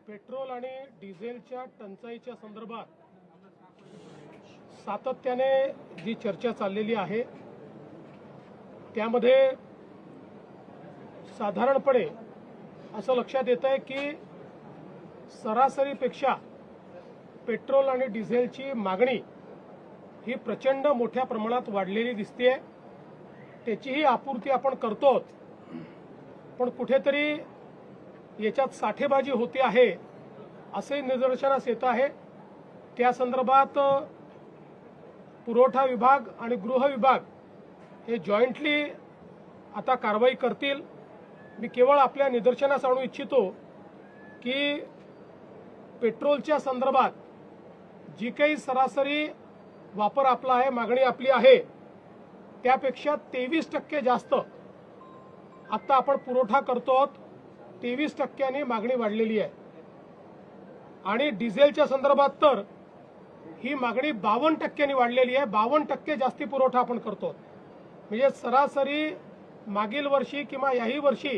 Petrol आणि डिझेलच्या टंचाईच्या संदर्भात सातत्याने जी चर्चा चाललेली आहे त्यामध्ये साधारणपणे असं लक्षात येत आहे की सरासरीपेक्षा पेट्रोल आणि डिझेलची मागणी ही प्रचंड मोठ्या प्रमाणात वाढलेली दिसते। त्याचीही आपूर्ती आपण करतो, पण कुठेतरी याच्यात साठेबाजी होते आहे असे निदर्शनास येत आहे। त्या संदर्भात पुरवठा विभाग आणि गृह विभाग हे जॉईंटली आता कारवाई करतील। मी केवळ आपल्या निदर्शनास आणू इच्छितो की पेट्रोलच्या संदर्भात जी काही सरासरी वापर आपला आहे, मागणी आपली आहे, त्यापेक्षा 23% जास्त आता आपण पुरवठा करतो। 23% मागणी वाढलेली आहे आणि डिझेलच्या संदर्भात तर ही मागणी 52% वाढलेली आहे। 52% जास्ती पुरवठा आपण करतो। म्हणजे सरासरी मागील वर्षी किंवा याही वर्षी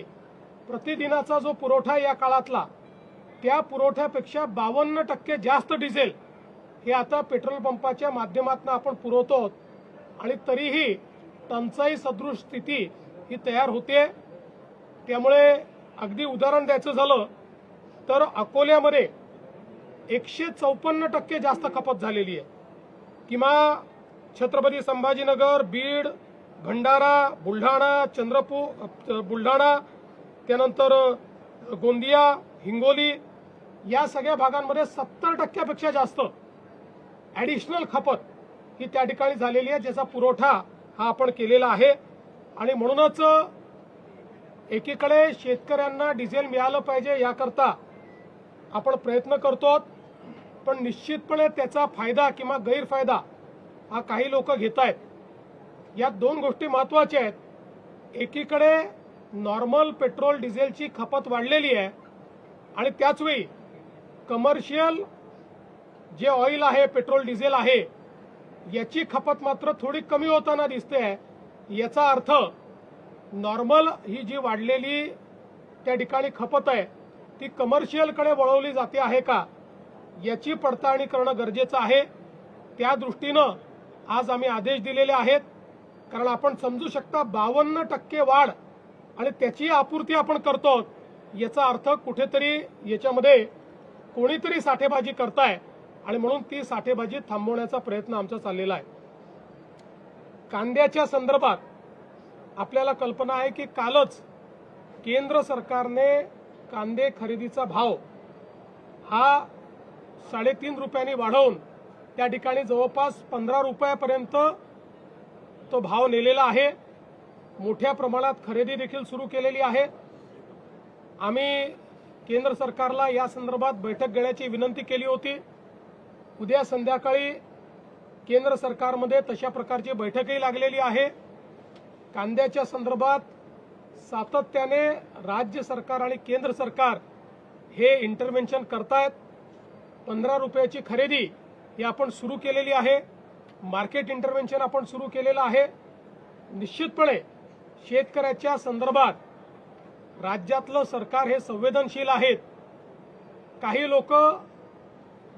प्रतिदिनाचा जो पुरवठा या काळातला त्या पुरवठ्यापेक्षा 52% जास्त डिझेल हे आता पेट्रोल पंपाच्या माध्यमातून आपण पुरवतो आणि तरीही टंचाई सदृश स्थिती ही तयार होते। त्यामुळे अगदी उदाहरण द्यायचं झालं तर अकोल्यामध्ये 154% जास्त खपत झालेली आहे, किंवा छत्रपती संभाजीनगर, बीड, भंडारा, बुलढाणा, चंद्रपूर, बुलढाणा, त्यानंतर गोंदिया, हिंगोली या सगळ्या भागांमध्ये 70% पेक्षा जास्त ॲडिशनल खपत ही त्या ठिकाणी झालेली आहे, ज्याचा पुरवठा हा आपण केलेला आहे। आणि म्हणूनच एकीकडे शेतकऱ्यांना डिझेल मिळालं पाहिजे याकरता आपण प्रयत्न करतो, पण निश्चितपणे त्याचा फायदा किंवा गैरफायदा हा काही लोक घेत आहेत। या दोन गोष्टी महत्त्वाच्या आहेत। एकीकडे नॉर्मल पेट्रोल डिझेलची खपत वाढलेली आहे आणि त्याचवेळी कमर्शियल जे ऑइल आहे, पेट्रोल डिझेल आहे, याची खपत मात्र थोडी कमी होताना दिसते आहे। याचा अर्थ नॉर्मल ही जी वाढलेली त्या ठिकाणी खपत आहे ती कमर्शियलकडे वळवली जाते आहे का याची पडताळणी करणं गरजेचं आहे। त्या दृष्टीनं आज आम्ही आदेश दिलेले आहेत, कारण आपण समजू शकता 52% वाढ आणि त्याची आपूर्ती आपण करतो, याचा अर्थ कुठेतरी याच्यामध्ये कोणीतरी साठेबाजी करताय आणि म्हणून ती साठेबाजी थांबवण्याचा प्रयत्न आमचा चाललेला आहे। कांद्याच्या संदर्भात आपल्याला कल्पना आहे की कालच केंद्र सरकारने कांदे खरेदीचा भाव हा 3.5 रुपयांनी वाढवून त्या ठिकाणी जवळपास 15 रुपयापर्यंत तो भाव नेलेला आहे। मोठ्या प्रमाणात खरेदी देखील सुरू केलेली आहे। आम्ही केंद्र सरकारला या संदर्भात बैठक घेण्याची विनंती केली होती। उद्या संध्याकाळी केंद्र सरकारमध्ये तशा प्रकारची बैठकही लागलेली आहे। कांद्याच्या संदर्भात सातत्याने राज्य सरकार आणि केंद्र सरकार हे इंटरव्हेन्शन करतायत। 15 रुपयाची खरेदी ही आपण सुरू केलेली आहे। मार्केट इंटरव्हेन्शन आपण सुरू केलेलं आहे। निश्चितपणे शेतकऱ्याच्या संदर्भात राज्यातलं सरकार हे संवेदनशील आहेत। काही लोक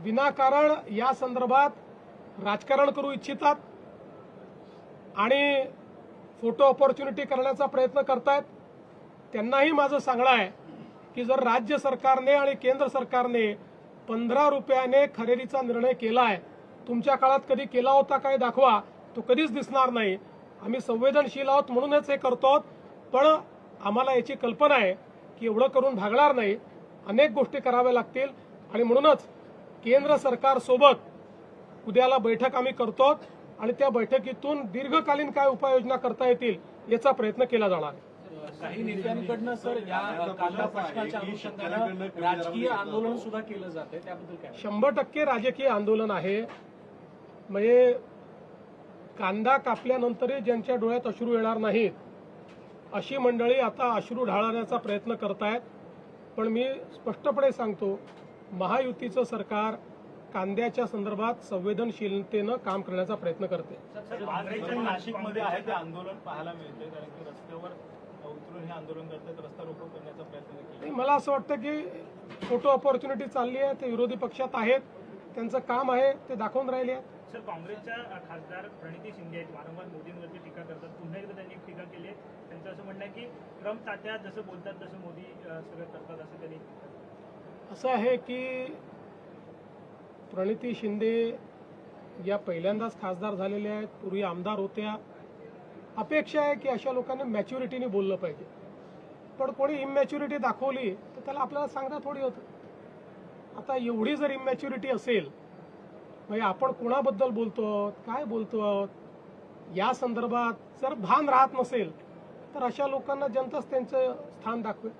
विनाकारण या संदर्भात राजकारण करू इच्छितात आणि फोटो ऑपॉर्च्युनिटी करण्याचा प्रयत्न करतायत। त्यांनाही माझं सांगणं आहे की जर राज्य सरकारने आणि केंद्र सरकारने 15 रुपयाने खरेदीचा निर्णय केलाय, तुमच्या काळात कधी केला होता काय दाखवा, तो कधीच दिसणार नाही। आम्ही संवेदनशील आहोत म्हणूनच हे करतो, पण आम्हाला याची कल्पना आहे की एवढं करून भागणार नाही, अनेक गोष्टी कराव्या लागतील आणि म्हणूनच केंद्र सरकार सोबत उद्याला बैठक आम्ही करतो आणि त्या बैठकीतून दीर्घकालीन काय उपाययोजना करता येतील याचा प्रयत्न केला जाणार आहे। काही नेत्यांकडनं सर या कांदा प्रश्नाच्या अनुषंगाने राजकीय आंदोलन सुद्धा केलं जाते, त्याबद्दल काय? 100% राजकीय आंदोलन आहे। म्हणजे कांदा कापल्यानंतरही ज्यांच्या डोळ्यात अश्रू येणार नाहीत अशी मंडळी आता अश्रू ढाळण्याचा प्रयत्न करतायत। पण मी स्पष्टपणे सांगतो, महायुतीचं सरकार कांद्याच्या संदर्भात संवेदनशीलतेनं काम करण्याचा प्रयत्न करते। नाशिकमध्ये आहे ते आंदोलन पाहायला मिळते, कारण की रस्त्यावर उतरून हे आंदोलन करतात, रस्ता रोको करण्याचा प्रयत्न केला। मला असं वाटतं की फोटो ऑपॉर्च्युनिटी चालली आहे, ते विरोधी पक्षात आहेत, त्यांचं काम आहे ते दाखवून राहिले आहेत. सर, काँग्रेसच्या खासदार प्रणिती शिंदे आहेत, वारंवार मोदींवरती टीका करतात. पुन्हा एकदा त्यांनी टीका केली आहे. त्यांचं असं म्हणणं आहे की ट्रम्प तात्या जसं बोलतात तसं मोदी सगळं करतात, असं त्यांनी. असं आहे की प्रणिती शिंदे या पहिल्यांदाच खासदार झालेल्या आहेत, पूर्वी आमदार होत्या. अपेक्षा आहे की अशा लोकांनी मॅच्युरिटीने बोललं पाहिजे, पण कोणी इमॅच्युरिटी दाखवली तर त्याला आपल्याला सांगणं थोडी होतं. आता एवढी जर इमॅच्युरिटी असेल, म्हणजे आपण कोणाबद्दल बोलतो आहोत, काय बोलतो आहोत, या संदर्भात जर भान राहत नसेल तर अशा लोकांना जनताच त्यांचं स्थान दाखवेल.